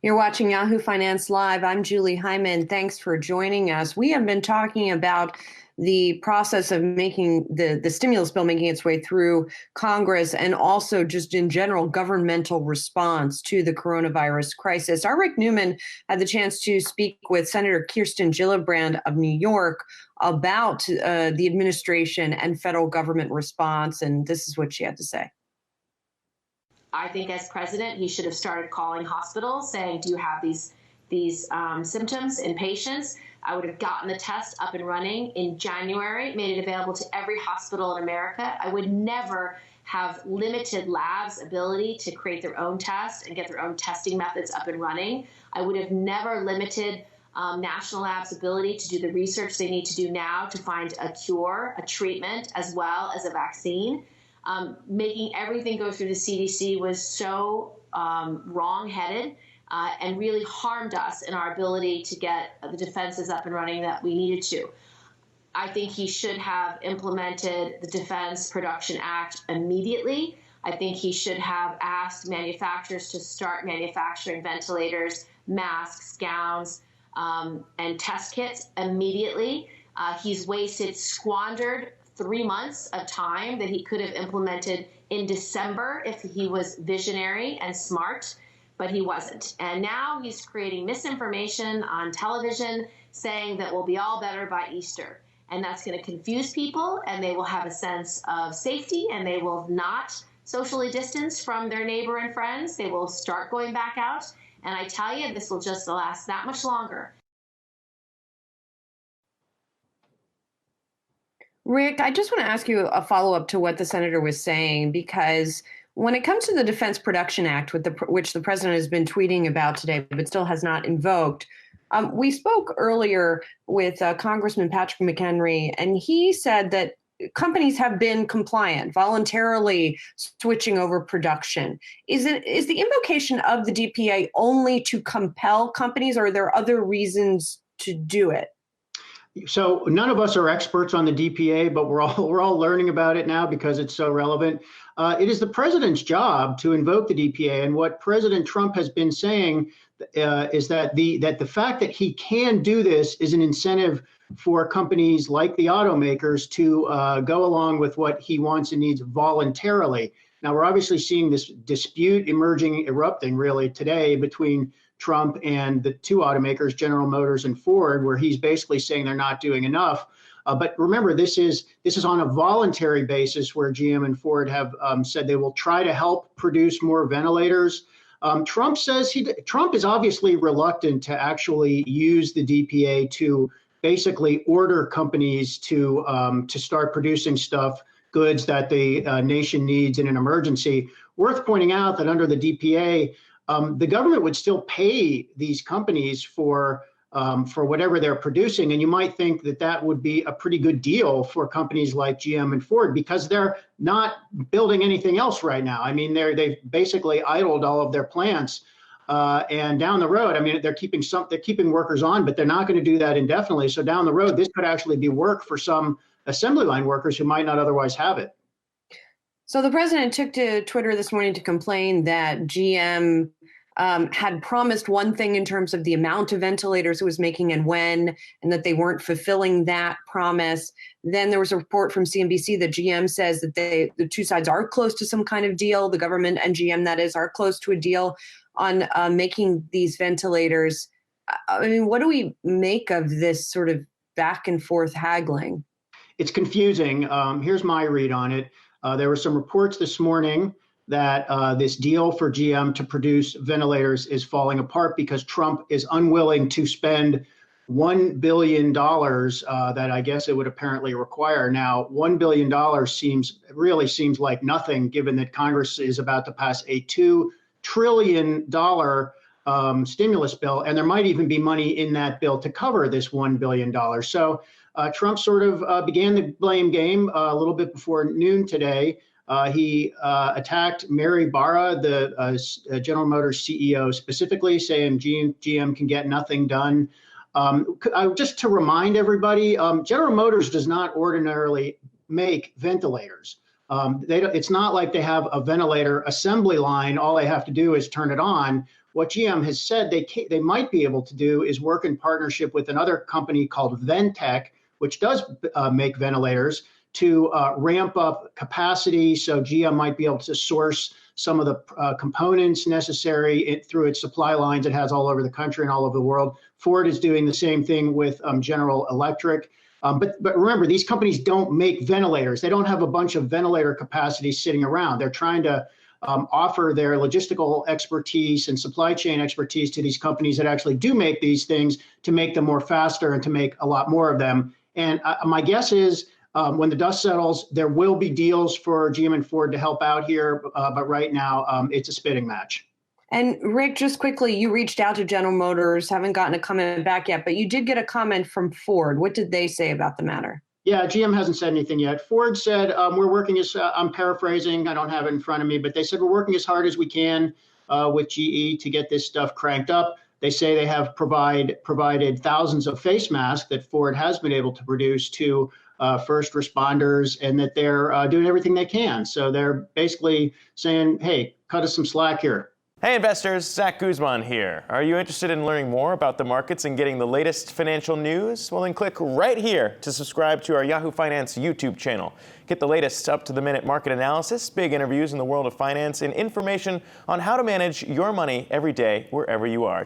You're watching Yahoo Finance Live. I'm Julie Hyman. Thanks for joining us. We have been talking about the process of making the stimulus bill making its way through Congress and also just in general governmental response to the coronavirus crisis. Our Rick Newman had the chance to speak with Senator Kirsten Gillibrand of New York about the administration and federal government response, and this is what she had to say. I think as president, he should have started calling hospitals saying, do you have these symptoms in patients? I would have gotten the test up and running in January, made it available to every hospital in America. I would never have limited labs' ability to create their own tests and get their own testing methods up and running. I would have never limited national labs' ability to do the research they need to do now to find a cure, a treatment, as well as a vaccine. Making everything go through the CDC was so wrong-headed and really harmed us in our ability to get the defenses up and running that we needed to. I think he should have implemented the Defense Production Act immediately. I think he should have asked manufacturers to start manufacturing ventilators, masks, gowns, and test kits immediately. He's squandered 3 months of time that he could have implemented in December if he was visionary and smart, but he wasn't. And now he's creating misinformation on television saying that we'll be all better by Easter. And that's going to confuse people, and they will have a sense of safety, and they will not socially distance from their neighbor and friends. They will start going back out. And I tell you, this will just last that much longer. Rick, I just want to ask you a follow-up to what the senator was saying, because when it comes to the Defense Production Act, which the president has been tweeting about today, but still has not invoked, we spoke earlier with Congressman Patrick McHenry, and he said that companies have been compliant, voluntarily switching over production. Is the invocation of the DPA only to compel companies, or are there other reasons to do it? So none of us are experts on the DPA, but we're all learning about it now because it's so relevant. It is the president's job to invoke the DPA, and what President Trump has been saying is that the fact that he can do this is an incentive for companies like the automakers to go along with what he wants and needs voluntarily. Now, we're obviously seeing this dispute erupting really today between Trump and the two automakers, General Motors and Ford, where he's basically saying they're not doing enough. But remember, this is on a voluntary basis where GM and Ford have said they will try to help produce more ventilators. Trump is obviously reluctant to actually use the DPA to basically order companies to start producing goods that the nation needs in an emergency. Worth pointing out that under the DPA, the government would still pay these companies for whatever they're producing. And you might think that that would be a pretty good deal for companies like GM and Ford because they're not building anything else right now. I mean, they've basically idled all of their plants. And down the road, I mean, they're keeping workers on, but they're not going to do that indefinitely. So down the road, this could actually be work for some assembly line workers who might not otherwise have it. So the president took to Twitter this morning to complain that GM had promised one thing in terms of the amount of ventilators it was making and when, and that they weren't fulfilling that promise. Then there was a report from CNBC that GM says that the two sides are close to some kind of deal. The government and GM, that is, are close to a deal on making these ventilators. I mean, what do we make of this sort of back and forth haggling? It's confusing. Here's my read on it. There were some reports this morning that this deal for GM to produce ventilators is falling apart because Trump is unwilling to spend $1 billion that I guess it would apparently require. Now, $1 billion really seems like nothing, given that Congress is about to pass a $2 trillion stimulus bill, and there might even be money in that bill to cover this $1 billion. So Trump sort of began the blame game a little bit before noon today. He attacked Mary Barra, the General Motors CEO, specifically, saying GM can get nothing done. Just to remind everybody, General Motors does not ordinarily make ventilators. It's not like they have a ventilator assembly line. All they have to do is turn it on. what GM has said they might be able to do is work in partnership with another company called Ventec, which does make ventilators, to ramp up capacity. So GM might be able to source some of the components necessary through its supply lines it has all over the country and all over the world. Ford is doing the same thing with General Electric. But remember, these companies don't make ventilators. They don't have a bunch of ventilator capacity sitting around. They're trying to offer their logistical expertise and supply chain expertise to these companies that actually do make these things, to make them more faster and to make a lot more of them. And my guess is when the dust settles, there will be deals for GM and Ford to help out here. But right now, it's a spitting match. And Rick, just quickly, you reached out to General Motors, haven't gotten a comment back yet, but you did get a comment from Ford. What did they say about the matter? Yeah, GM hasn't said anything yet. Ford said, we're working as, I'm paraphrasing, I don't have it in front of me, but they said we're working as hard as we can with GE to get this stuff cranked up. They say they have provided thousands of face masks that Ford has been able to produce to first responders, and that they're doing everything they can. So they're basically saying, hey, cut us some slack here. Hey investors, Zach Guzman here. Are you interested in learning more about the markets and getting the latest financial news? Well, then click right here to subscribe to our Yahoo Finance YouTube channel. Get the latest up-to-the-minute market analysis, big interviews in the world of finance, and information on how to manage your money every day wherever you are.